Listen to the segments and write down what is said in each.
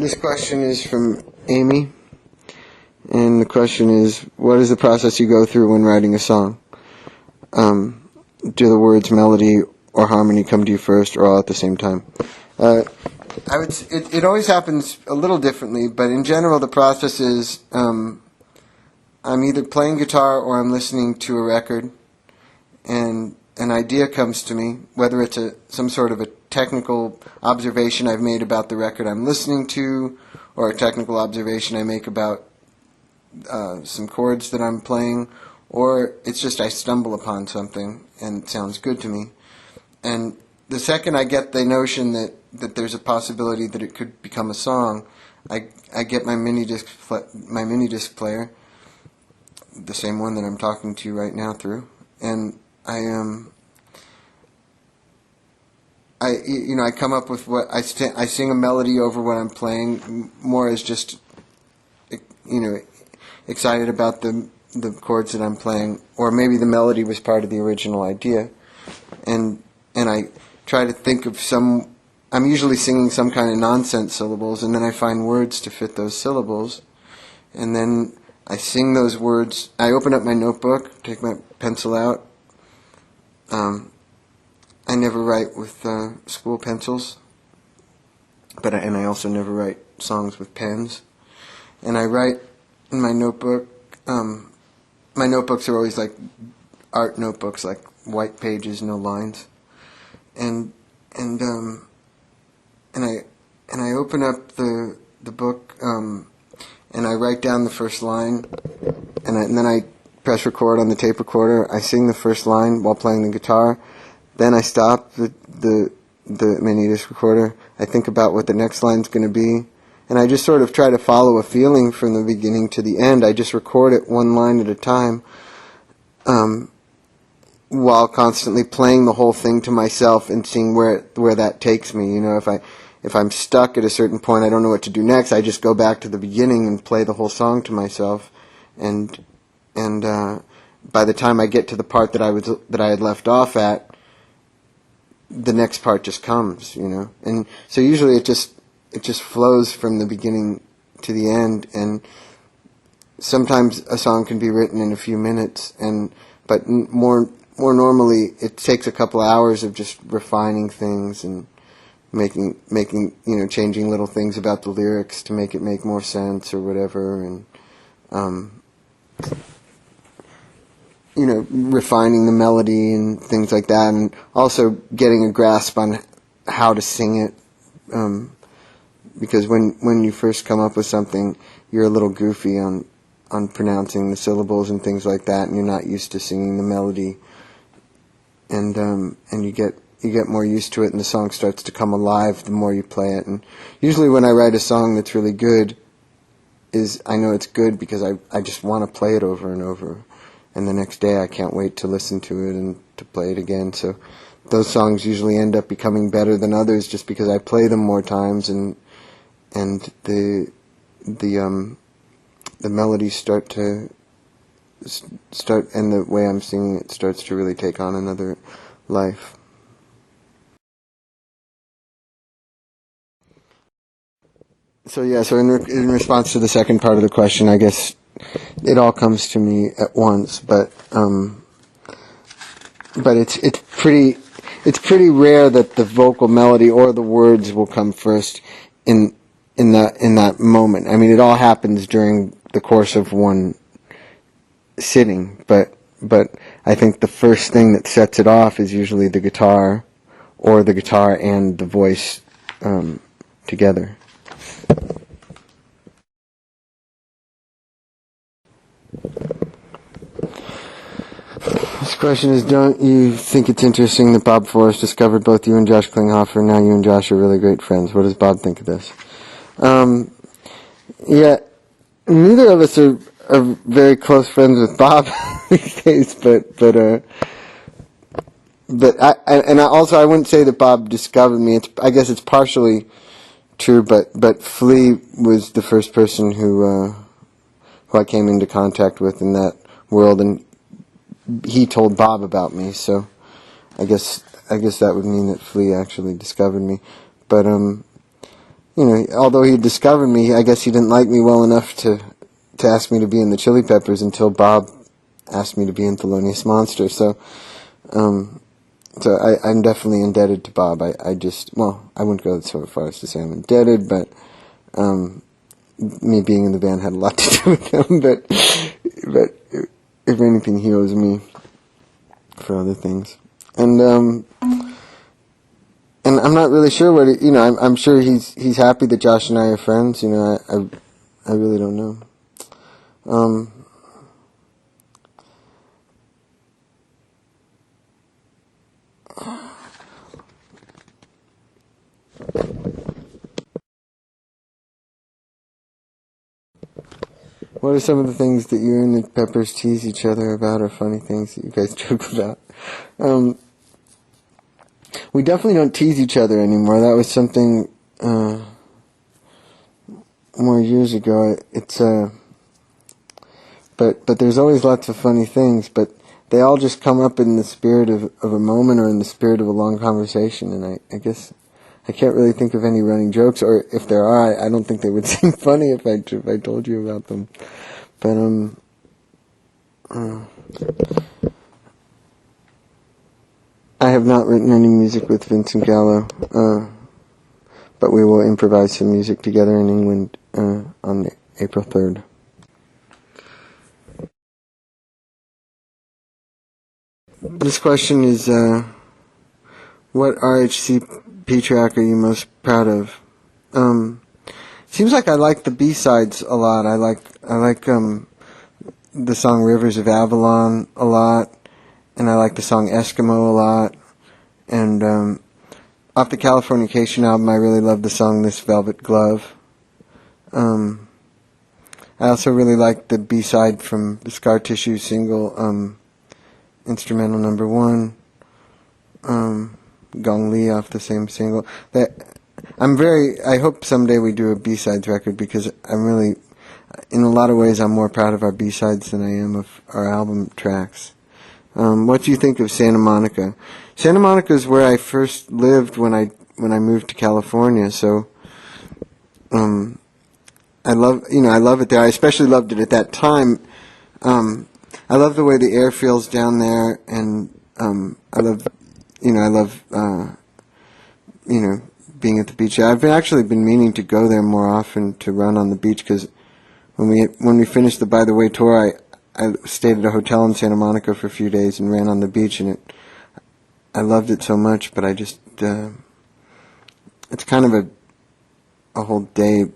This question is from Amy, and the question is, what is the process you go through when writing a song? Do the words, melody, or harmony come to you first, or all at the same time? It always happens a little differently, but in general the process is I'm either playing guitar or I'm listening to a record, and an idea comes to me, whether it's some sort of a technical observation I've made about the record I'm listening to, or a technical observation I make about some chords that I'm playing, or it's just I stumble upon something and it sounds good to me. And the second I get the notion that there's a possibility that it could become a song, I get my mini disc player, the same one that I'm talking to you right now through, and I come up with what I sing a melody over what I'm playing, more as just excited about the chords that I'm playing, or maybe the melody was part of the original idea, and I try to think of I'm usually singing some kind of nonsense syllables, and then I find words to fit those syllables, and then I sing those words. I open up my notebook, take my pencil out. I never write with school pencils, and I also never write songs with pens. And I write in my notebook. My notebooks are always like art notebooks, like white pages, no lines. And I open up the book, and I write down the first line, and then I press record on the tape recorder. I sing the first line while playing the guitar. Then I stop the mini disc recorder. I think about what the next line's going to be, and I just sort of try to follow a feeling from the beginning to the end. I just record it one line at a time, while constantly playing the whole thing to myself and seeing where that takes me. If I'm stuck at a certain point, I don't know what to do next, I just go back to the beginning and play the whole song to myself, and by the time I get to the part that I had left off at, the next part just comes, and so usually it just flows from the beginning to the end, and sometimes a song can be written in a few minutes, but more normally it takes a couple hours of just refining things and making changing little things about the lyrics to make it make more sense or whatever, and refining the melody and things like that, and also getting a grasp on how to sing it, because when you first come up with something, you're a little goofy on pronouncing the syllables and things like that, and you're not used to singing the melody, and you get more used to it, and the song starts to come alive the more you play it. And usually when I write a song that's really good, I know it's good because I just want to play it over and over, and the next day I can't wait to listen to it and to play it again. So those songs usually end up becoming better than others just because I play them more times, and the melodies start, and the way I'm singing it starts to really take on another life. So in response to the second part of the question, I guess it all comes to me at once, but it's pretty rare that the vocal melody or the words will come first in that moment. I mean, it all happens during the course of one sitting, but I think the first thing that sets it off is usually the guitar, or the guitar and the voice together. This question is, don't you think it's interesting that Bob Forrest discovered both you and Josh Klinghoffer, and now you and Josh are really great friends? What does Bob think of this? Yeah, neither of us are very close friends with Bob these days, but I wouldn't say that Bob discovered me. I guess it's partially true, but Flea was the first person who I came into contact with in that world, and he told Bob about me. So I guess that would mean that Flea actually discovered me. But although he discovered me, I guess he didn't like me well enough to ask me to be in the Chili Peppers until Bob asked me to be in Thelonious Monster. So I'm definitely indebted to Bob. I wouldn't go so far as to say I'm indebted, but me being in the band had a lot to do with him. But if anything, he owes me for other things. And I'm not really sure what I'm sure he's happy that Josh and I are friends. I really don't know. What are some of the things that you and the Peppers tease each other about, or funny things that you guys joke about? We definitely don't tease each other anymore. That was something more years ago. But there's always lots of funny things, but they all just come up in the spirit of a moment or in the spirit of a long conversation, and I guess I can't really think of any running jokes, or if there are, I don't think they would seem funny if I told you about them. But I have not written any music with Vincent Gallo, but we will improvise some music together in England on April 3rd. This question is, what RHCP track are you most proud of? Seems like I like the B-sides a lot. I like the song Rivers of Avalon a lot, and I like the song Eskimo a lot. And off the Californication album, I really love the song This Velvet Glove. I also really like the B-side from the Scar Tissue single, instrumental number 1, Gong Li off the same single. I hope someday we do a B-sides record, because I'm really, in a lot of ways, I'm more proud of our B-sides than I am of our album tracks. What do you think of Santa Monica? Santa Monica is where I first lived when I moved to California, so I love it there. I especially loved it at that time. I love the way the air feels down there, and I love being at the beach. I've actually been meaning to go there more often to run on the beach, because when we finished the By the Way tour, I stayed at a hotel in Santa Monica for a few days and ran on the beach, and I loved it so much. But I just it's kind of a whole day,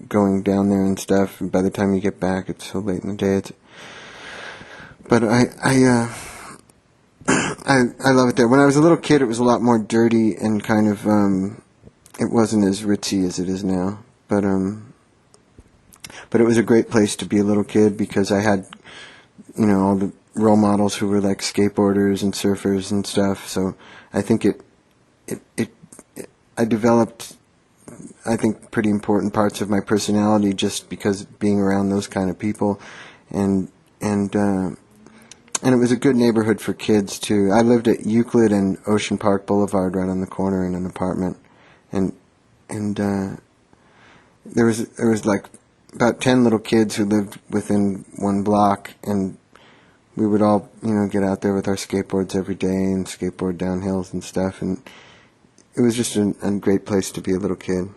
going down there and stuff. And by the time you get back, it's so late in the day. But I love it there. When I was a little kid, it was a lot more dirty and kind of, it wasn't as ritzy as it is now. But it was a great place to be a little kid, because I had, all the role models who were like skateboarders and surfers and stuff. So I think I developed, I think, pretty important parts of my personality just because being around those kind of people, and it was a good neighborhood for kids too. I lived at Euclid and Ocean Park Boulevard, right on the corner, in an apartment, and there was like about 10 little kids who lived within one block, and we would all get out there with our skateboards every day and skateboard down hills and stuff, and it was just a great place to be a little kid.